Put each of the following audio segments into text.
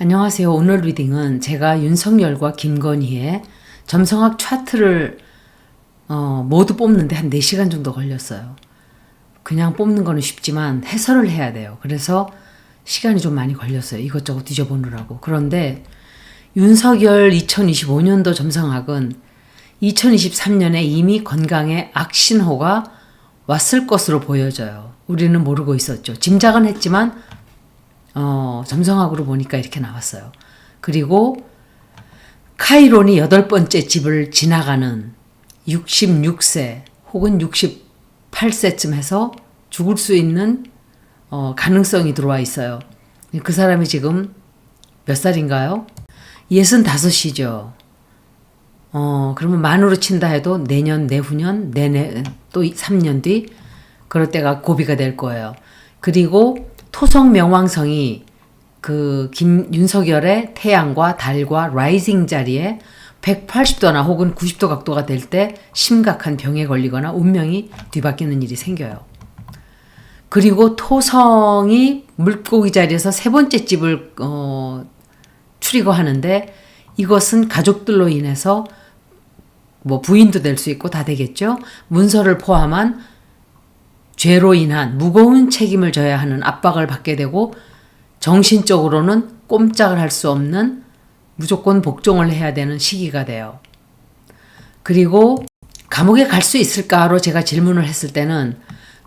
안녕하세요. 오늘 리딩은 제가 윤석열과 김건희의 점성학 차트를 모두 뽑는데 한 4시간 정도 걸렸어요. 그냥 뽑는 거는 쉽지만 해설을 해야 돼요. 그래서 시간이 좀 많이 걸렸어요. 이것저것 뒤져보느라고. 그런데 윤석열 2025년도 점성학은 2023년에 이미 건강에 악신호가 왔을 것으로 보여져요. 우리는 모르고 있었죠. 짐작은 했지만 점성학으로 보니까 이렇게 나왔어요. 그리고 카이론이 8번째 집을 지나가는 66세 혹은 68세쯤 해서 죽을 수 있는 가능성이 들어와 있어요. 그 사람이 지금 몇 살인가요? 65이죠. 그러면 만으로 친다 해도 내년, 내후년, 또 3년 뒤 그럴 때가 고비가 될 거예요. 그리고 토성 명왕성이 윤석열의 태양과 달과 라이징 자리에 180도나 혹은 90도 각도가 될 때 심각한 병에 걸리거나 운명이 뒤바뀌는 일이 생겨요. 그리고 토성이 물고기 자리에서 3번째 집을 트리거 하는데 이것은 가족들로 인해서 부인도 될 수 있고 다 되겠죠. 문서를 포함한 죄로 인한 무거운 책임을 져야 하는 압박을 받게 되고 정신적으로는 꼼짝을 할 수 없는 무조건 복종을 해야 되는 시기가 돼요. 그리고 감옥에 갈 수 있을까로 제가 질문을 했을 때는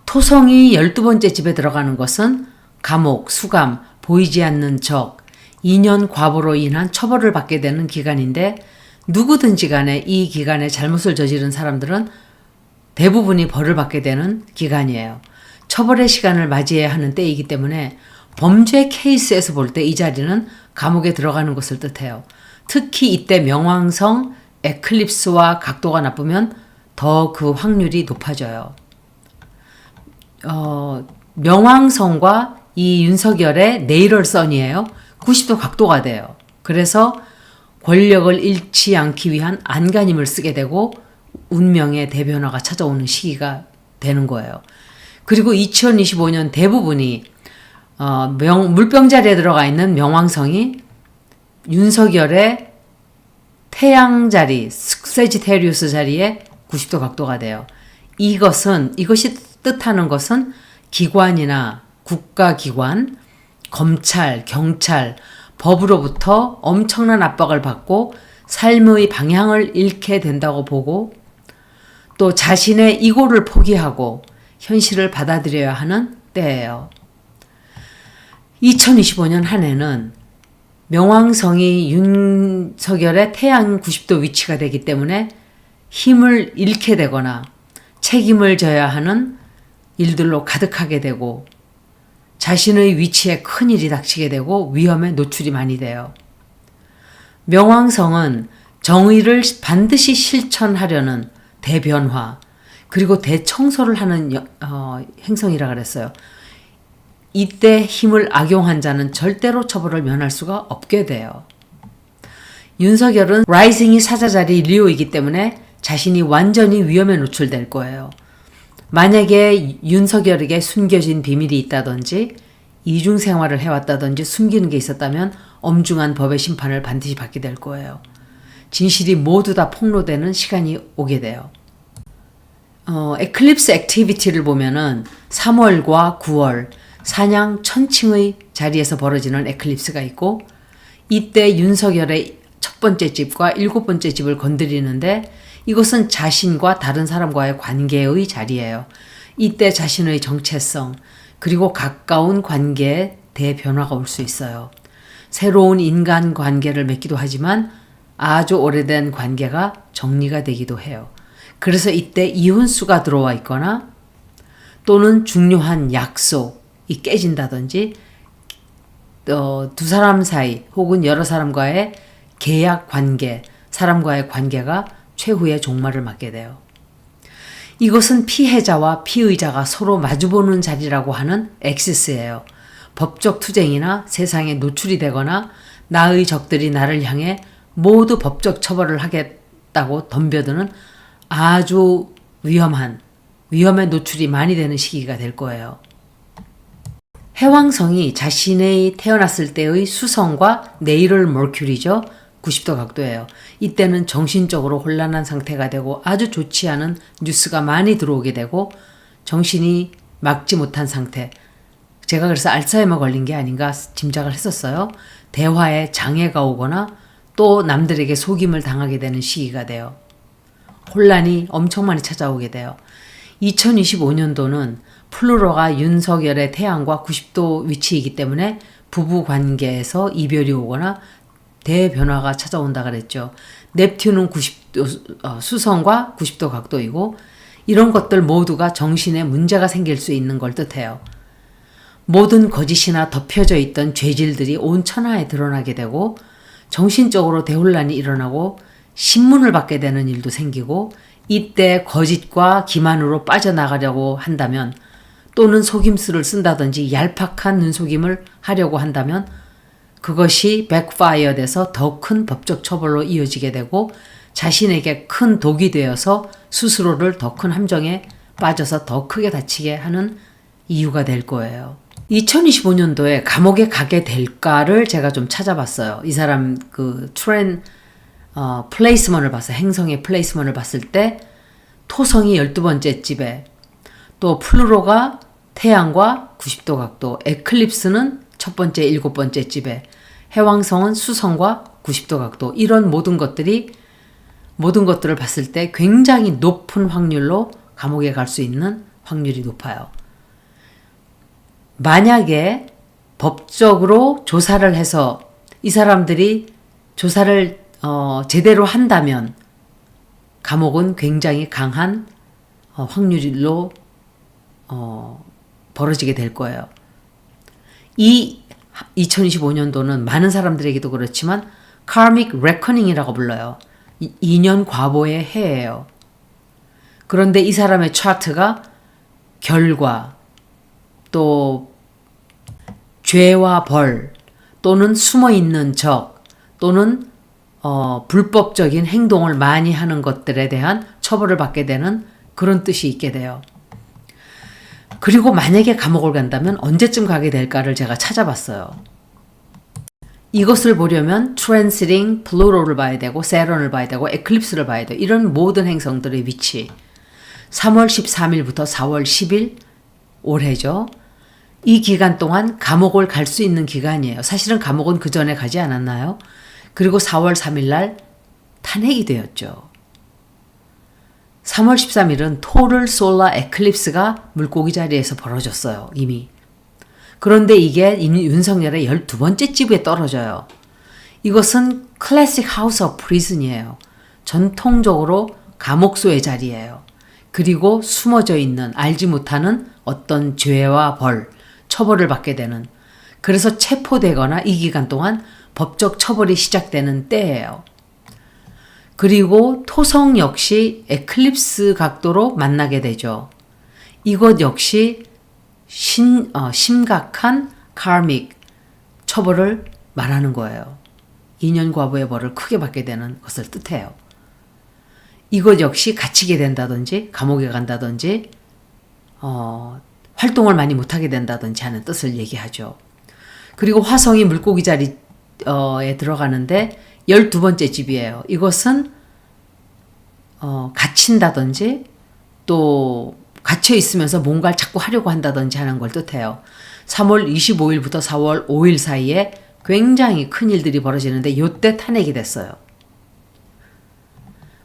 토성이 12번째 집에 들어가는 것은 감옥, 수감, 보이지 않는 적, 2년 과보로 인한 처벌을 받게 되는 기간인데 누구든지 간에 이 기간에 잘못을 저지른 사람들은 대부분이 벌을 받게 되는 기간이에요. 처벌의 시간을 맞이해야 하는 때이기 때문에 범죄 케이스에서 볼 때 이 자리는 감옥에 들어가는 것을 뜻해요. 특히 이때 명왕성 에클립스와 각도가 나쁘면 더 그 확률이 높아져요. 명왕성과 이 윤석열의 네이럴선이에요. 90도 각도가 돼요. 그래서 권력을 잃지 않기 위한 안간힘을 쓰게 되고 운명의 대변화가 찾아오는 시기가 되는 거예요. 그리고 2025년 대부분이 물병 자리에 들어가 있는 명왕성이 윤석열의 태양 자리, 세지테리우스 자리에 90도 각도가 돼요. 이것이 뜻하는 것은 기관이나 국가기관, 검찰, 경찰, 법으로부터 엄청난 압박을 받고 삶의 방향을 잃게 된다고 보고 또 자신의 이고를 포기하고 현실을 받아들여야 하는 때예요. 2025년 한 해는 명왕성이 윤석열의 태양 90도 위치가 되기 때문에 힘을 잃게 되거나 책임을 져야 하는 일들로 가득하게 되고 자신의 위치에 큰일이 닥치게 되고 위험에 노출이 많이 돼요. 명왕성은 정의를 반드시 실천하려는 대변화 그리고 대청소를 하는 행성이라 그랬어요. 이때 힘을 악용한 자는 절대로 처벌을 면할 수가 없게 돼요. 윤석열은 라이징이 사자자리 리오이기 때문에 자신이 완전히 위험에 노출될 거예요. 만약에 윤석열에게 숨겨진 비밀이 있다든지 이중생활을 해왔다든지 숨기는 게 있었다면 엄중한 법의 심판을 반드시 받게 될 거예요. 진실이 모두 다 폭로되는 시간이 오게 돼요. 에클립스 액티비티를 보면은 3월과 9월 산양 천칭의 자리에서 벌어지는 에클립스가 있고 이때 윤석열의 첫 번째 집과 7번째 집을 건드리는데 이것은 자신과 다른 사람과의 관계의 자리예요. 이때 자신의 정체성 그리고 가까운 관계에 대변화가 올 수 있어요. 새로운 인간 관계를 맺기도 하지만 아주 오래된 관계가 정리가 되기도 해요. 그래서 이때 이혼수가 들어와 있거나 또는 중요한 약속이 깨진다든지 두 사람 사이 혹은 여러 사람과의 계약 관계, 사람과의 관계가 최후의 종말을 맞게 돼요. 이것은 피해자와 피의자가 서로 마주보는 자리라고 하는 엑시스예요. 법적 투쟁이나 세상에 노출이 되거나 나의 적들이 나를 향해 모두 법적 처벌을 하겠다고 덤벼드는 아주 위험에 노출이 많이 되는 시기가 될 거예요. 해왕성이 자신의 태어났을 때의 수성과 내일을 머큐리죠. 90도 각도예요. 이때는 정신적으로 혼란한 상태가 되고 아주 좋지 않은 뉴스가 많이 들어오게 되고 정신이 막지 못한 상태. 제가 그래서 알츠하이머 걸린 게 아닌가 짐작을 했었어요. 대화에 장애가 오거나 또 남들에게 속임을 당하게 되는 시기가 돼요. 혼란이 엄청 많이 찾아오게 돼요. 2025년도는 플루토가 윤석열의 태양과 90도 위치이기 때문에 부부 관계에서 이별이 오거나 대변화가 찾아온다 그랬죠. 넵튠은 90도, 수성과 90도 각도이고 이런 것들 모두가 정신에 문제가 생길 수 있는 걸 뜻해요. 모든 거짓이나 덮여져 있던 죄질들이 온 천하에 드러나게 되고 정신적으로 대혼란이 일어나고 신문을 받게 되는 일도 생기고 이때 거짓과 기만으로 빠져나가려고 한다면 또는 속임수를 쓴다든지 얄팍한 눈속임을 하려고 한다면 그것이 백파이어 돼서 더 큰 법적 처벌로 이어지게 되고 자신에게 큰 독이 되어서 스스로를 더 큰 함정에 빠져서 더 크게 다치게 하는 이유가 될 거예요. 2025년도에 감옥에 가게 될까를 제가 좀 찾아봤어요. 이 사람 그 플레이스먼을 봤어요. 행성의 플레이스먼을 봤을 때 토성이 12번째 집에 또 플루토가 태양과 90도 각도, 에클립스는 첫 번째 7번째 집에 해왕성은 수성과 90도 각도 이런 모든 것들을 봤을 때 굉장히 높은 확률로 감옥에 갈 수 있는 확률이 높아요. 만약에 법적으로 조사를 해서 이 사람들이 조사를 제대로 한다면 감옥은 굉장히 강한 확률로 벌어지게 될 거예요. 이 2025년도는 많은 사람들에게도 그렇지만 karmic reckoning이라고 불러요. 2년 과보의 해예요. 그런데 이 사람의 차트가 결과 또 죄와 벌 또는 숨어있는 적 또는 불법적인 행동을 많이 하는 것들에 대한 처벌을 받게 되는 그런 뜻이 있게 돼요. 그리고 만약에 감옥을 간다면 언제쯤 가게 될까를 제가 찾아봤어요. 이것을 보려면 트랜시팅 플루토를 봐야 되고 세런을 봐야 되고 에클립스를 봐야 돼요. 이런 모든 행성들의 위치 3월 13일부터 4월 10일 올해죠. 이 기간 동안 감옥을 갈 수 있는 기간이에요. 사실은 감옥은 그 전에 가지 않았나요? 그리고 4월 3일 날 탄핵이 되었죠. 3월 13일은 토를 솔라 에클립스가 물고기 자리에서 벌어졌어요. 이미. 그런데 이게 윤석열의 12번째 집에 떨어져요. 이것은 클래식 하우스 오브 프리즌이에요. 전통적으로 감옥소의 자리예요. 그리고 숨어져 있는 알지 못하는 어떤 죄와 벌, 처벌을 받게 되는 그래서 체포되거나 이 기간 동안 법적 처벌이 시작되는 때예요. 그리고 토성 역시 에클립스 각도로 만나게 되죠. 이것 역시 심각한 karmic 처벌을 말하는 거예요. 2년 과보의 벌을 크게 받게 되는 것을 뜻해요. 이것 역시 갇히게 된다든지 감옥에 간다든지 활동을 많이 못하게 된다든지 하는 뜻을 얘기하죠. 그리고 화성이 물고기 자리에 들어가는데 12번째 집이에요. 이것은 갇힌다든지 또 갇혀 있으면서 뭔가를 자꾸 하려고 한다든지 하는 걸 뜻해요. 3월 25일부터 4월 5일 사이에 굉장히 큰 일들이 벌어지는데 이때 탄핵이 됐어요.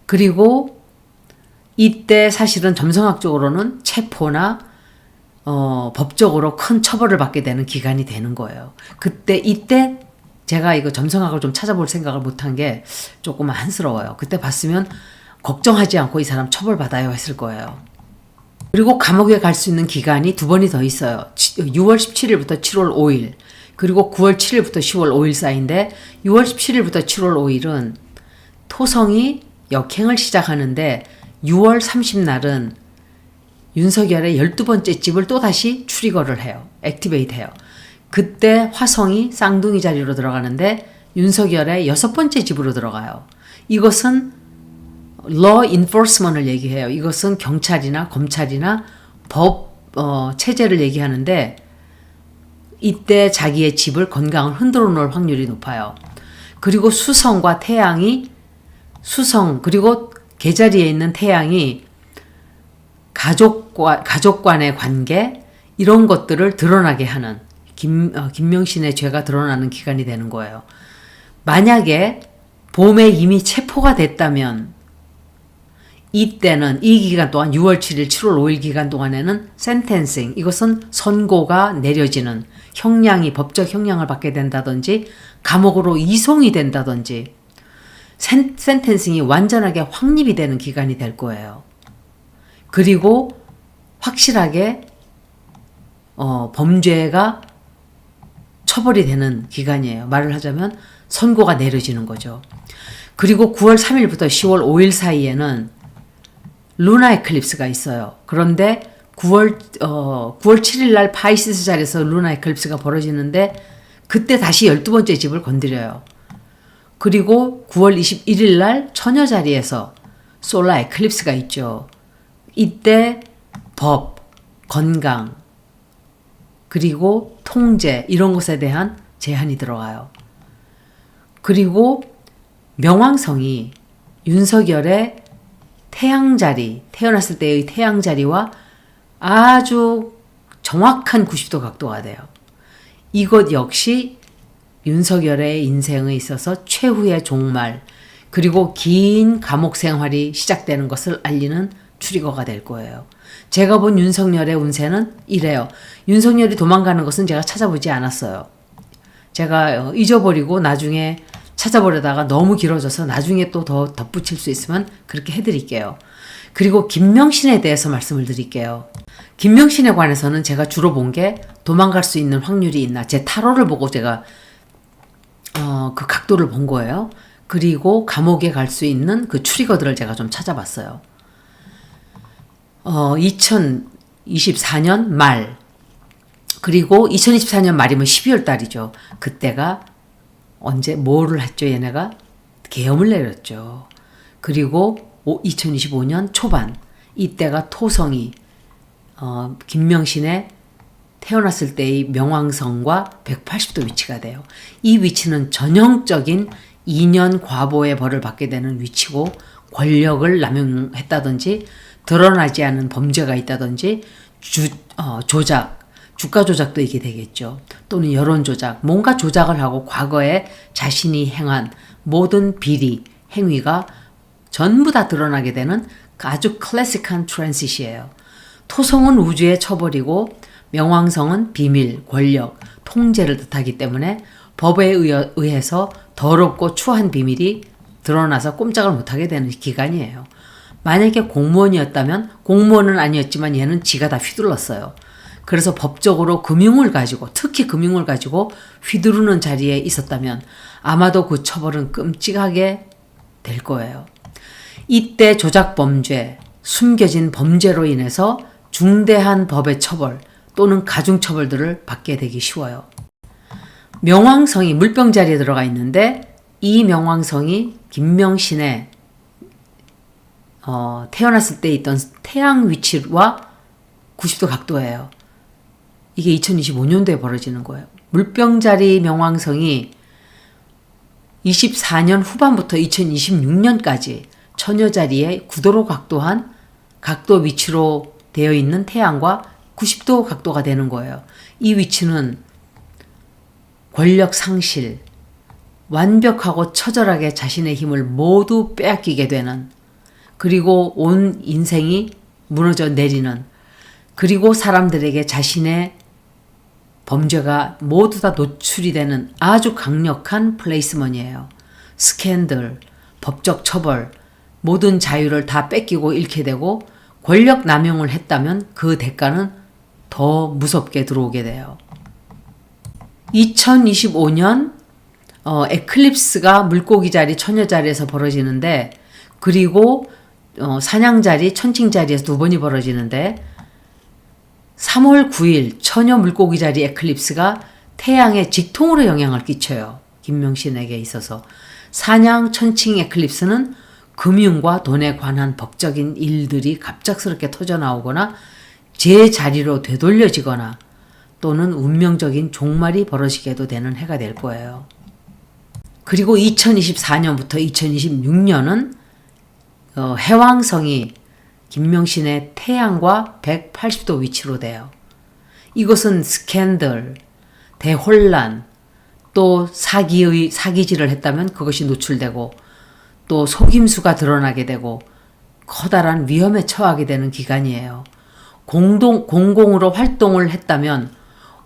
그리고 이때 사실은 점성학적으로는 체포나 법적으로 큰 처벌을 받게 되는 기간이 되는 거예요. 이때 제가 이거 점성학을 좀 찾아볼 생각을 못한 게 조금 안쓰러워요. 그때 봤으면 걱정하지 않고 이 사람 처벌받아요 했을 거예요. 그리고 감옥에 갈 수 있는 기간이 2번이 더 있어요. 6월 17일부터 7월 5일 그리고 9월 7일부터 10월 5일 사이인데 6월 17일부터 7월 5일은 토성이 역행을 시작하는데 6월 30날은 윤석열의 12번째 집을 또다시 트리거를 해요. 액티베이트 해요. 그때 화성이 쌍둥이 자리로 들어가는데 윤석열의 6번째 집으로 들어가요. 이것은 law enforcement을 얘기해요. 이것은 경찰이나 검찰이나 법 체제를 얘기하는데 이때 자기의 집을 건강을 흔들어 놓을 확률이 높아요. 그리고 수성과 태양이 수성 그리고 계자리에 있는 태양이 가족 간의 관계 이런 것들을 드러나게 하는 김명신의 죄가 드러나는 기간이 되는 거예요. 만약에 봄에 이미 체포가 됐다면 이때는 이 기간 동안 6월 7일, 7월 5일 기간 동안에는 sentencing, 이것은 선고가 내려지는 형량이 법적 형량을 받게 된다든지 감옥으로 이송이 된다든지 sentencing이 완전하게 확립이 되는 기간이 될 거예요. 그리고 확실하게 범죄가 처벌이 되는 기간이에요. 말을 하자면 선고가 내려지는 거죠. 그리고 9월 3일부터 10월 5일 사이에는 루나 에클립스가 있어요. 그런데 9월 7일 날 파이시스 자리에서 루나 에클립스가 벌어지는데 그때 다시 12번째 집을 건드려요. 그리고 9월 21일 날 처녀 자리에서 솔라 에클립스가 있죠. 이때 법, 건강, 그리고 통제 이런 것에 대한 제한이 들어가요. 그리고 명왕성이 윤석열의 태양자리, 태어났을 때의 태양자리와 아주 정확한 90도 각도가 돼요. 이것 역시 윤석열의 인생에 있어서 최후의 종말, 그리고 긴 감옥 생활이 시작되는 것을 알리는 트리거가 될 거예요. 제가 본 윤석열의 운세는 이래요. 윤석열이 도망가는 것은 제가 찾아보지 않았어요. 제가 잊어버리고 나중에 찾아보려다가 너무 길어져서 나중에 또 더 덧붙일 수 있으면 그렇게 해드릴게요. 그리고 김명신에 대해서 말씀을 드릴게요. 김명신에 관해서는 제가 주로 본 게 도망갈 수 있는 확률이 있나, 제 타로를 보고 제가 그 각도를 본 거예요. 그리고 감옥에 갈 수 있는 그 트리거들을 제가 좀 찾아봤어요. 2024년 말, 그리고 2024년 말이면 12월 달이죠. 그때가 언제 뭐를 했죠? 얘네가 계엄을 내렸죠. 그리고 2025년 초반, 이때가 토성이 김명신의 태어났을 때의 명왕성과 180도 위치가 돼요. 이 위치는 전형적인 2년 과보의 벌을 받게 되는 위치고, 권력을 남용했다든지 드러나지 않은 범죄가 있다든지 조작, 주가 조작도 이게 되겠죠. 또는 여론 조작, 뭔가 조작을 하고 과거에 자신이 행한 모든 비리, 행위가 전부 다 드러나게 되는 아주 클래식한 트랜시시예요. 토성은 우주의 처벌이고 명왕성은 비밀, 권력, 통제를 뜻하기 때문에 법에 의해서 더럽고 추한 비밀이 드러나서 꼼짝을 못하게 되는 기간이에요. 만약에 공무원이었다면, 공무원은 아니었지만 얘는 지가 다 휘둘렀어요. 그래서 법적으로 금융을 가지고, 특히 금융을 가지고 휘두르는 자리에 있었다면 아마도 그 처벌은 끔찍하게 될 거예요. 이때 조작범죄, 숨겨진 범죄로 인해서 중대한 법의 처벌 또는 가중처벌들을 받게 되기 쉬워요. 명왕성이 물병 자리에 들어가 있는데, 이 명왕성이 김명신의 태어났을 때 있던 태양 위치와 90도 각도예요. 이게 2025년도에 벌어지는 거예요. 물병자리 명왕성이 24년 후반부터 2026년까지 처녀자리에 9도로 각도한 각도 위치로 되어 있는 태양과 90도 각도가 되는 거예요. 이 위치는 권력 상실, 완벽하고 처절하게 자신의 힘을 모두 빼앗기게 되는, 그리고 온 인생이 무너져 내리는, 그리고 사람들에게 자신의 범죄가 모두 다 노출이 되는 아주 강력한 플레이스먼이에요. 스캔들, 법적 처벌, 모든 자유를 다 뺏기고 잃게 되고, 권력 남용을 했다면 그 대가는 더 무섭게 들어오게 돼요. 2025년 에클립스가 물고기 자리, 처녀 자리에서 벌어지는데, 그리고 사냥 자리, 천칭 자리에서 2번이 벌어지는데, 3월 9일 처녀 물고기 자리 에클립스가 태양의 직통으로 영향을 끼쳐요. 김명신에게 있어서. 사냥 천칭 에클립스는 금융과 돈에 관한 법적인 일들이 갑작스럽게 터져나오거나 제자리로 되돌려지거나, 또는 운명적인 종말이 벌어지게도 되는 해가 될 거예요. 그리고 2024년부터 2026년은 해왕성이 김명신의 태양과 180도 위치로 돼요. 이것은 스캔들, 대혼란, 또 사기질을 했다면 그것이 노출되고 또 속임수가 드러나게 되고 커다란 위험에 처하게 되는 기간이에요. 공공으로 활동을 했다면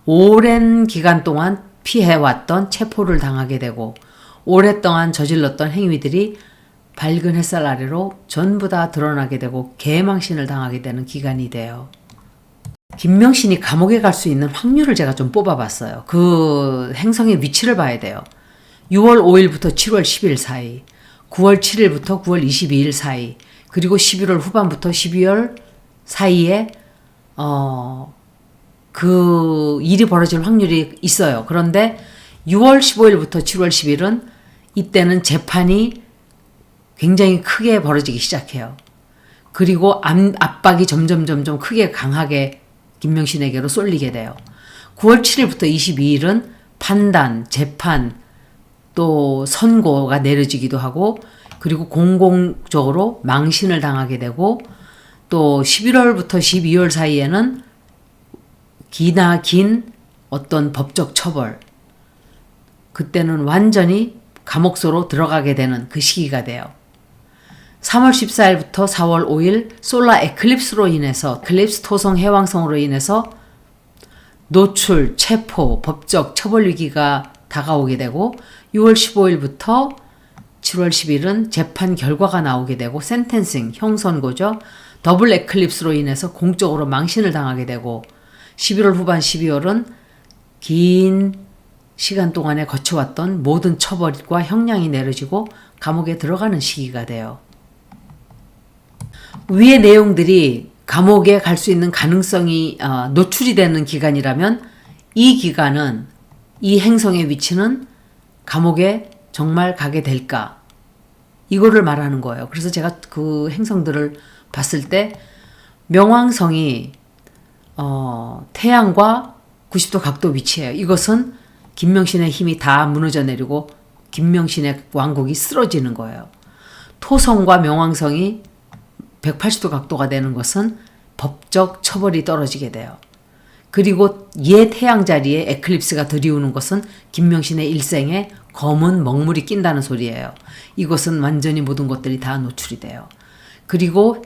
오랜 기간 동안 피해왔던 체포를 당하게 되고 오랫동안 저질렀던 행위들이 밝은 햇살 아래로 전부 다 드러나게 되고 개망신을 당하게 되는 기간이 돼요. 김명신이 감옥에 갈 수 있는 확률을 제가 좀 뽑아봤어요. 그 행성의 위치를 봐야 돼요. 6월 5일부터 7월 10일 사이, 9월 7일부터 9월 22일 사이, 그리고 11월 후반부터 12월 사이에 그 일이 벌어질 확률이 있어요. 그런데 6월 15일부터 7월 10일은 이때는 재판이 굉장히 크게 벌어지기 시작해요. 그리고 압박이 점점 크게 강하게 김명신에게로 쏠리게 돼요. 9월 7일부터 22일은 판단, 재판, 또 선고가 내려지기도 하고 그리고 공공적으로 망신을 당하게 되고 또 11월부터 12월 사이에는 기나긴 어떤 법적 처벌, 그때는 완전히 감옥소로 들어가게 되는 그 시기가 돼요. 3월 14일부터 4월 5일 솔라 에클립스로 인해서 에클립스 토성 해왕성으로 인해서 노출, 체포, 법적 처벌 위기가 다가오게 되고 6월 15일부터 7월 10일은 재판 결과가 나오게 되고 센텐싱, 형선고죠. 더블 에클립스로 인해서 공적으로 망신을 당하게 되고 11월 후반 12월은 긴 시간 동안에 거쳐왔던 모든 처벌과 형량이 내려지고 감옥에 들어가는 시기가 돼요. 위의 내용들이 감옥에 갈 수 있는 가능성이 노출이 되는 기간이라면 이 기간은 이 행성의 위치는 감옥에 정말 가게 될까? 이거를 말하는 거예요. 그래서 제가 그 행성들을 봤을 때 명왕성이 태양과 90도 각도 위치예요. 이것은 김명신의 힘이 다 무너져 내리고 김명신의 왕국이 쓰러지는 거예요. 토성과 명왕성이 180도 각도가 되는 것은 법적 처벌이 떨어지게 돼요. 그리고 옛 태양 자리에 에클립스가 들이우는 것은 김명신의 일생에 검은 먹물이 낀다는 소리예요. 이것은 완전히 모든 것들이 다 노출이 돼요. 그리고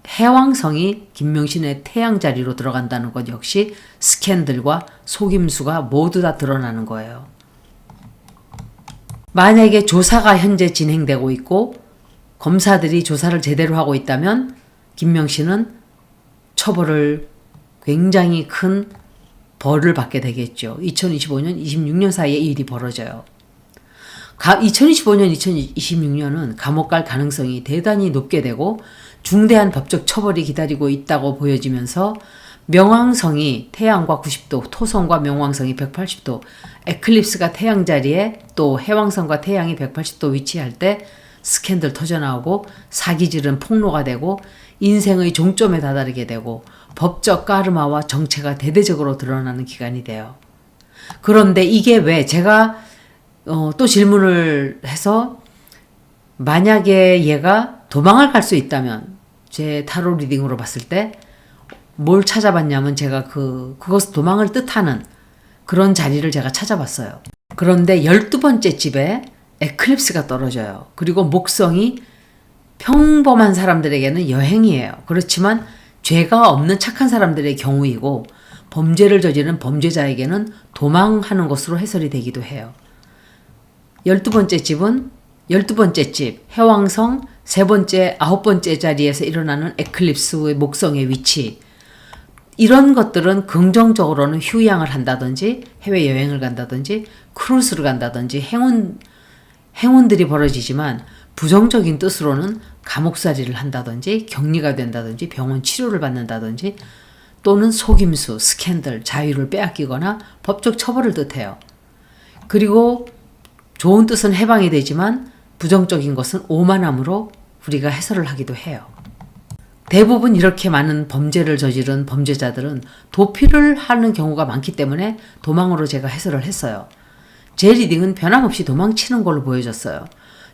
해왕성이 김명신의 태양 자리로 들어간다는 것 역시 스캔들과 속임수가 모두 다 드러나는 거예요. 만약에 조사가 현재 진행되고 있고 검사들이 조사를 제대로 하고 있다면 김명신은 처벌을 굉장히 큰 벌을 받게 되겠죠. 2025년, 26년 사이에 이 일이 벌어져요. 2025년, 2026년은 감옥 갈 가능성이 대단히 높게 되고 중대한 법적 처벌이 기다리고 있다고 보여지면서 명왕성이 태양과 90도, 토성과 명왕성이 180도, 에클립스가 태양 자리에 또 해왕성과 태양이 180도 위치할 때 스캔들 터져나오고 사기질은 폭로가 되고 인생의 종점에 다다르게 되고 법적 까르마와 정체가 대대적으로 드러나는 기간이 돼요. 그런데 이게 왜 제가 또 질문을 해서 만약에 얘가 도망을 갈 수 있다면 제 타로 리딩으로 봤을 때 뭘 찾아봤냐면 제가 그것 도망을 뜻하는 그런 자리를 제가 찾아봤어요. 그런데 12번째 집에 에클립스가 떨어져요. 그리고 목성이 평범한 사람들에게는 여행이에요. 그렇지만 죄가 없는 착한 사람들의 경우이고 범죄를 저지른 범죄자에게는 도망하는 것으로 해설이 되기도 해요. 12번째 집은 12번째 집, 해왕성, 3번째, 9번째 자리에서 일어나는 에클립스의 목성의 위치, 이런 것들은 긍정적으로는 휴양을 한다든지 해외여행을 간다든지 크루즈를 간다든지 행운들이 벌어지지만 부정적인 뜻으로는 감옥살이를 한다든지 격리가 된다든지 병원 치료를 받는다든지 또는 속임수, 스캔들, 자유를 빼앗기거나 법적 처벌을 뜻해요. 그리고 좋은 뜻은 해방이 되지만 부정적인 것은 오만함으로 우리가 해설을 하기도 해요. 대부분 이렇게 많은 범죄를 저지른 범죄자들은 도피를 하는 경우가 많기 때문에 도망으로 제가 해설을 했어요. 제 리딩은 변함없이 도망치는 걸로 보여졌어요.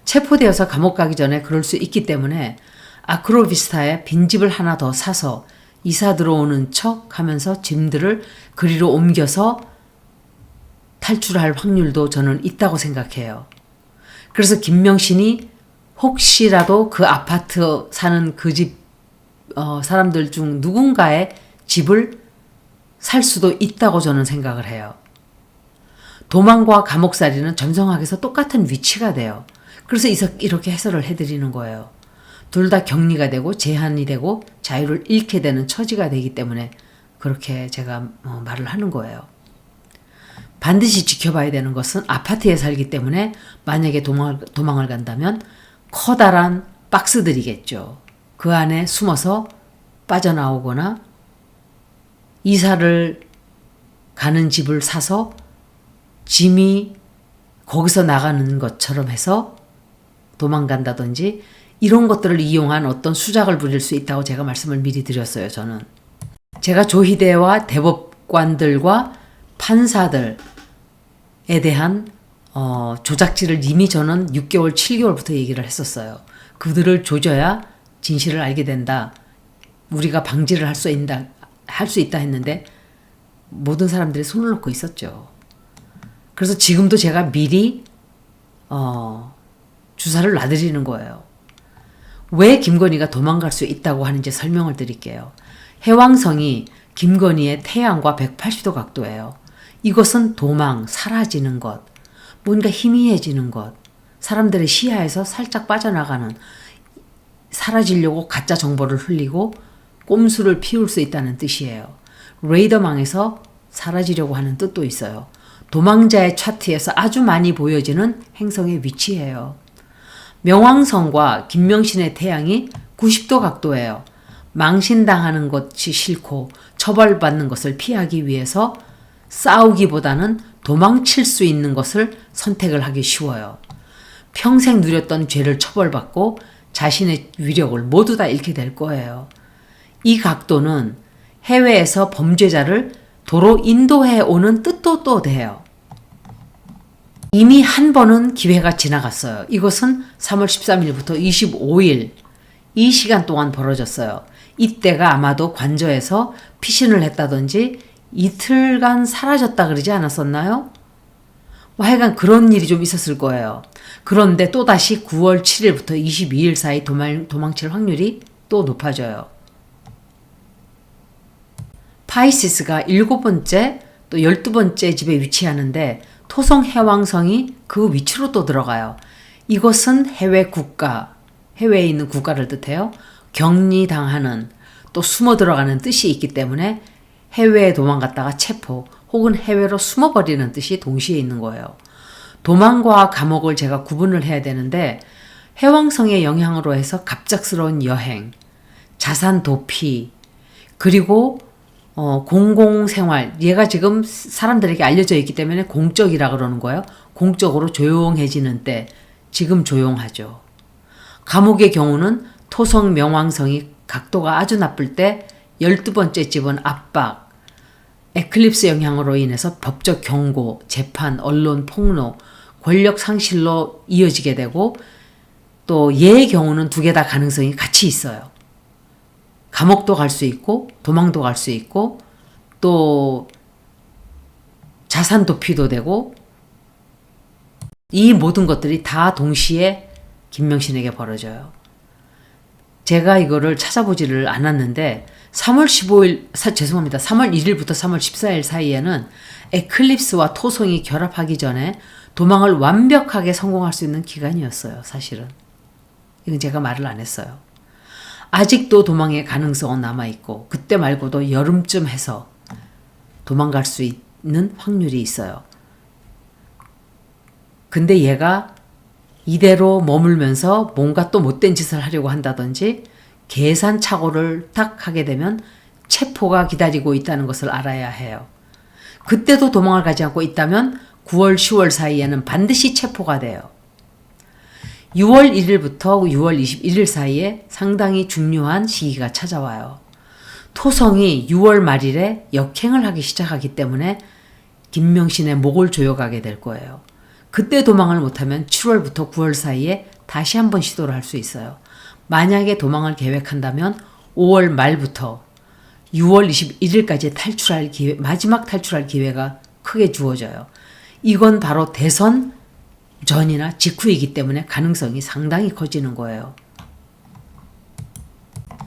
체포되어서 감옥 가기 전에 그럴 수 있기 때문에 아크로비스타에 빈집을 하나 더 사서 이사 들어오는 척 하면서 짐들을 그리로 옮겨서 탈출할 확률도 저는 있다고 생각해요. 그래서 김명신이 혹시라도 그 아파트 사는 그 집 사람들 중 누군가의 집을 살 수도 있다고 저는 생각을 해요. 도망과 감옥살이는 점성학에서 똑같은 위치가 돼요. 그래서 이렇게 해설을 해드리는 거예요. 둘 다 격리가 되고 제한이 되고 자유를 잃게 되는 처지가 되기 때문에 그렇게 제가 말을 하는 거예요. 반드시 지켜봐야 되는 것은 아파트에 살기 때문에 만약에 도망을 간다면 커다란 박스들이겠죠. 그 안에 숨어서 빠져나오거나 이사를 가는 집을 사서 짐이 거기서 나가는 것처럼 해서 도망간다든지 이런 것들을 이용한 어떤 수작을 부릴 수 있다고 제가 말씀을 미리 드렸어요. 저는 제가 조희대와 대법관들과 판사들에 대한 조작질을 이미 저는 6개월, 7개월부터 얘기를 했었어요. 그들을 조져야 진실을 알게 된다. 우리가 방지를 할 수 있다 했는데 모든 사람들이 손을 놓고 있었죠. 그래서 지금도 제가 미리 주사를 놔드리는 거예요. 왜 김건희가 도망갈 수 있다고 하는지 설명을 드릴게요. 해왕성이 김건희의 태양과 180도 각도예요. 이것은 도망, 사라지는 것, 뭔가 희미해지는 것, 사람들의 시야에서 살짝 빠져나가는, 사라지려고 가짜 정보를 흘리고 꼼수를 피울 수 있다는 뜻이에요. 레이더망에서 사라지려고 하는 뜻도 있어요. 도망자의 차트에서 아주 많이 보여지는 행성의 위치예요. 명왕성과 김명신의 태양이 90도 각도예요. 망신당하는 것이 싫고 처벌받는 것을 피하기 위해서 싸우기보다는 도망칠 수 있는 것을 선택을 하기 쉬워요. 평생 누렸던 죄를 처벌받고 자신의 위력을 모두 다 잃게 될 거예요. 이 각도는 해외에서 범죄자를 도로 인도해 오는 뜻도 또 돼요. 이미 한 번은 기회가 지나갔어요. 이것은 3월 13일부터 25일 이 시간 동안 벌어졌어요. 이때가 아마도 관저에서 피신을 했다든지 이틀간 사라졌다 그러지 않았었나요? 하여간 그런 일이 좀 있었을 거예요. 그런데 또다시 9월 7일부터 22일 사이 도망칠 확률이 또 높아져요. 파이시스가 7번째 또 12번째 집에 위치하는데 토성 해왕성이 그 위치로 또 들어가요. 이것은 해외에 있는 국가를 뜻해요. 격리당하는 또 숨어 들어가는 뜻이 있기 때문에 해외에 도망갔다가 체포 혹은 해외로 숨어버리는 뜻이 동시에 있는 거예요. 도망과 감옥을 제가 구분을 해야 되는데 해왕성의 영향으로 해서 갑작스러운 여행, 자산 도피, 그리고 공공생활, 얘가 지금 사람들에게 알려져 있기 때문에 공적이라 그러는 거예요. 공적으로 조용해지는 때, 지금 조용하죠. 감옥의 경우는 토성 명왕성이 각도가 아주 나쁠 때 12번째 집은 압박, 에클립스 영향으로 인해서 법적 경고, 재판, 언론 폭로, 권력 상실로 이어지게 되고 또 얘의 경우는 두 개 다 가능성이 같이 있어요. 감옥도 갈 수 있고 도망도 갈 수 있고 또 자산 도피도 되고 이 모든 것들이 다 동시에 김명신에게 벌어져요. 제가 이거를 찾아보지를 않았는데 3월 1일부터 3월 14일 사이에는 에클립스와 토성이 결합하기 전에 도망을 완벽하게 성공할 수 있는 기간이었어요. 사실은. 이건 제가 말을 안 했어요. 아직도 도망의 가능성은 남아있고 그때 말고도 여름쯤 해서 도망갈 수 있는 확률이 있어요. 근데 얘가 이대로 머물면서 뭔가 또 못된 짓을 하려고 한다든지 계산착오를 딱 하게 되면 체포가 기다리고 있다는 것을 알아야 해요. 그때도 도망을 가지 않고 있다면 9월, 10월 사이에는 반드시 체포가 돼요. 6월 1일부터 6월 21일 사이에 상당히 중요한 시기가 찾아와요. 토성이 6월 말일에 역행을 하기 시작하기 때문에 김명신의 목을 조여가게 될 거예요. 그때 도망을 못하면 7월부터 9월 사이에 다시 한번 시도를 할 수 있어요. 만약에 도망을 계획한다면 5월 말부터 6월 21일까지 탈출할 기회, 마지막 탈출할 기회가 크게 주어져요. 이건 바로 대선 전이나 직후이기 때문에 가능성이 상당히 커지는 거예요.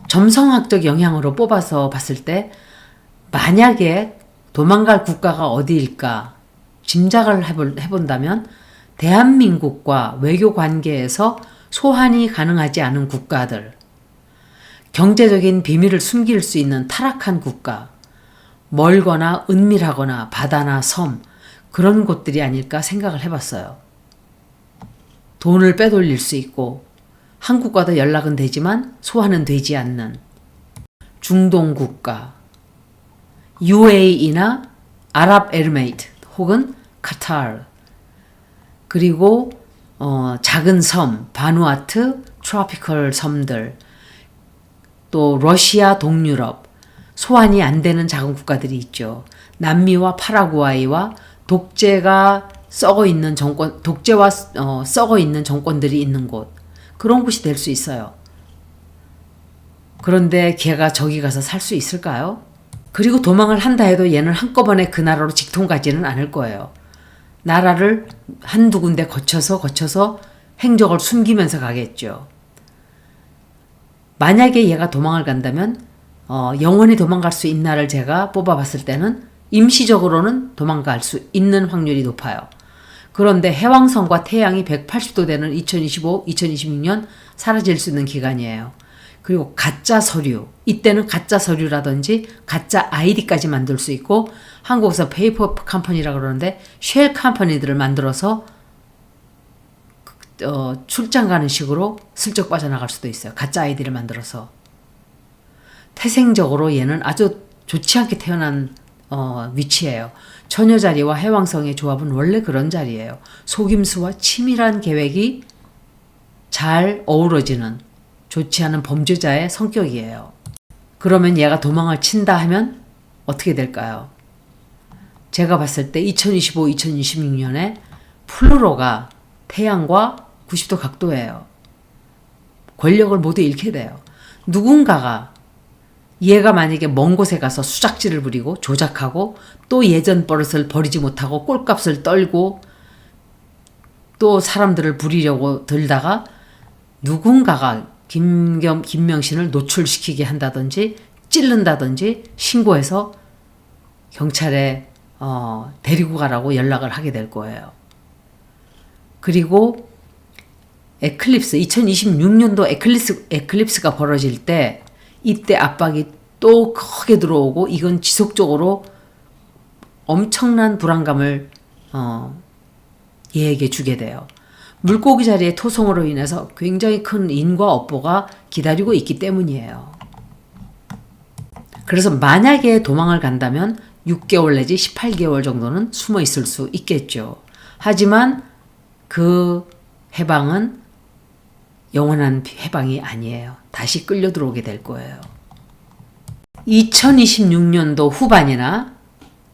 점성학적 영향으로 뽑아서 봤을 때 만약에 도망갈 국가가 어디일까 짐작을 해본다면 대한민국과 외교 관계에서 소환이 가능하지 않은 국가들, 경제적인 비밀을 숨길 수 있는 타락한 국가, 멀거나 은밀하거나 바다나 섬, 그런 곳들이 아닐까 생각을 해봤어요. 돈을 빼돌릴 수 있고 한국과도 연락은 되지만 소환은 되지 않는 중동 국가, UAE나 아랍에미레이트 혹은 카타르, 그리고 작은 섬, 바누아투, 트로피컬 섬들, 또 러시아, 동유럽, 소환이 안 되는 작은 국가들이 있죠. 남미와 파라과이와 독재가 썩어 있는 정권, 독재와 썩어 있는 정권들이 있는 곳, 그런 곳이 될 수 있어요. 그런데 걔가 저기 가서 살 수 있을까요? 그리고 도망을 한다 해도 얘는 한꺼번에 그 나라로 직통 가지는 않을 거예요. 나라를 한두 군데 거쳐서 행적을 숨기면서 가겠죠. 만약에 얘가 도망을 간다면 영원히 도망갈 수 있나를 제가 뽑아봤을 때는 임시적으로는 도망갈 수 있는 확률이 높아요. 그런데 해왕성과 태양이 180도 되는 2025, 2026년 사라질 수 있는 기간이에요. 그리고 가짜 서류, 이때는 가짜 서류라든지 가짜 아이디까지 만들 수 있고 한국에서 페이퍼 컴퍼니라고 그러는데 쉘 컴퍼니들을 만들어서 출장 가는 식으로 슬쩍 빠져나갈 수도 있어요. 가짜 아이디를 만들어서. 태생적으로 얘는 아주 좋지 않게 태어난 위치예요. 처녀 자리와 해왕성의 조합은 원래 그런 자리예요. 속임수와 치밀한 계획이 잘 어우러지는 좋지 않은 범죄자의 성격이에요. 그러면 얘가 도망을 친다 하면 어떻게 될까요? 제가 봤을 때 2025, 2026년에 플루토가 태양과 90도 각도예요. 권력을 모두 잃게 돼요. 누군가가 얘가 만약에 먼 곳에 가서 수작질을 부리고 조작하고 또 예전 버릇을 버리지 못하고 꼴값을 떨고 또 사람들을 부리려고 들다가 누군가가 김명신을 노출시키게 한다든지 찌른다든지 신고해서 경찰에 데리고 가라고 연락을 하게 될 거예요. 그리고 에클립스, 2026년도 에클립스가 벌어질 때 이때 압박이 또 크게 들어오고 이건 지속적으로 엄청난 불안감을 얘에게 주게 돼요. 물고기 자리의 토성으로 인해서 굉장히 큰 인과 업보가 기다리고 있기 때문이에요. 그래서 만약에 도망을 간다면 6개월 내지 18개월 정도는 숨어 있을 수 있겠죠. 하지만 그 해방은 영원한 해방이 아니에요. 다시 끌려 들어오게 될 거예요. 2026년도 후반이나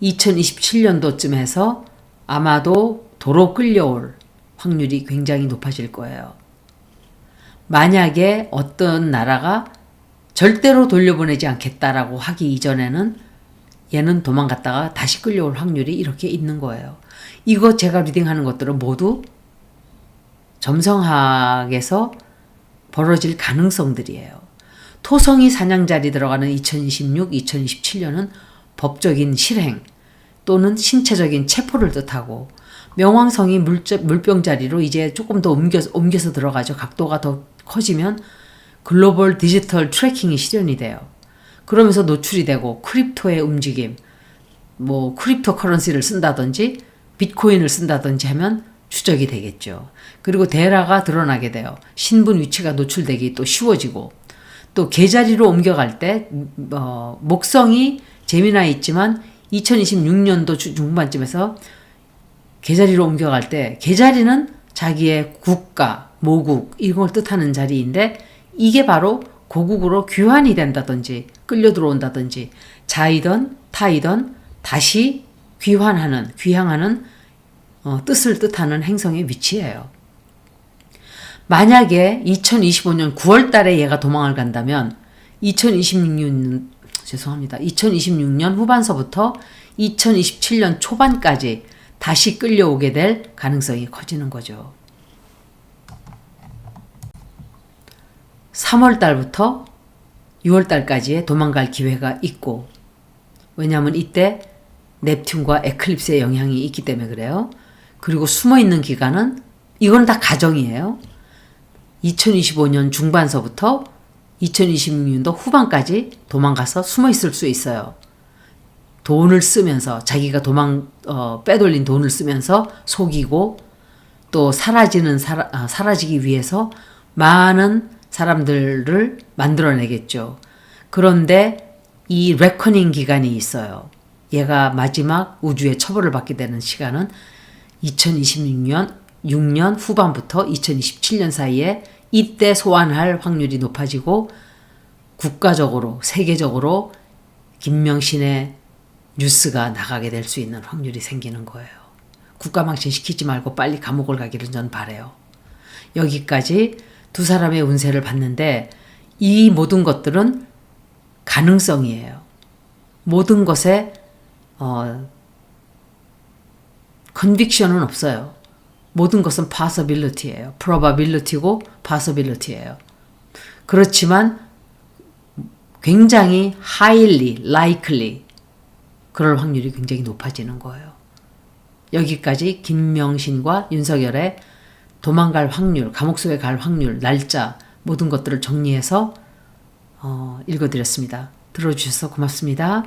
2027년도쯤에서 아마도 도로 끌려올 확률이 굉장히 높아질 거예요. 만약에 어떤 나라가 절대로 돌려보내지 않겠다라고 하기 이전에는 얘는 도망갔다가 다시 끌려올 확률이 이렇게 있는 거예요. 이거 제가 리딩하는 것들은 모두 점성학에서 벌어질 가능성들이에요. 토성이 사냥자리 들어가는 2026, 2027년은 법적인 실행 또는 신체적인 체포를 뜻하고 명왕성이 물병자리로 이제 조금 더 옮겨서 들어가죠. 각도가 더 커지면 글로벌 디지털 트래킹이 실현이 돼요. 그러면서 노출이 되고 크립토의 움직임, 뭐 크립토 커런시를 쓴다든지 비트코인을 쓴다든지 하면 추적이 되겠죠. 그리고 데라가 드러나게 돼요. 신분 위치가 노출되기 또 쉬워지고 또 계자리로 옮겨갈 때 목성이 재미나 있지만 2026년도 중반쯤에서 계자리로 옮겨갈 때 계자리는 자기의 국가, 모국 이걸 뜻하는 자리인데 이게 바로 고국으로 귀환이 된다든지 끌려 들어온다든지 자이든 타이든 다시 귀향하는 뜻을 뜻하는 행성의 위치예요. 만약에 2025년 9월 달에 얘가 도망을 간다면 2026년 후반서부터 2027년 초반까지 다시 끌려오게 될 가능성이 커지는 거죠. 3월 달부터 6월 달까지의 도망갈 기회가 있고, 왜냐하면 이때 넵튠과 에클립스의 영향이 있기 때문에 그래요. 그리고 숨어있는 기간은 이건 다 가정이에요. 2025년 중반서부터 2026년도 후반까지 도망가서 숨어있을 수 있어요. 돈을 쓰면서 자기가 빼돌린 돈을 쓰면서 속이고 또 사라지기 위해서 많은 사람들을 만들어내겠죠. 그런데 이 레커닝 기간이 있어요. 얘가 마지막 우주의 처벌을 받게 되는 시간은 2026년 6년 후반부터 2027년 사이에 이때 소환할 확률이 높아지고 국가적으로 세계적으로 김명신의 뉴스가 나가게 될 수 있는 확률이 생기는 거예요. 국가망신 시키지 말고 빨리 감옥을 가기를 전 바라요. 여기까지 두 사람의 운세를 봤는데 이 모든 것들은 가능성이에요. 모든 것에 컨빅션은 없어요. 모든 것은 possibility예요. probability고 possibility예요. 그렇지만 굉장히 highly likely 그럴 확률이 굉장히 높아지는 거예요. 여기까지 김명신과 윤석열의 도망갈 확률, 감옥 속에 갈 확률, 날짜 모든 것들을 정리해서 읽어드렸습니다. 들어주셔서 고맙습니다.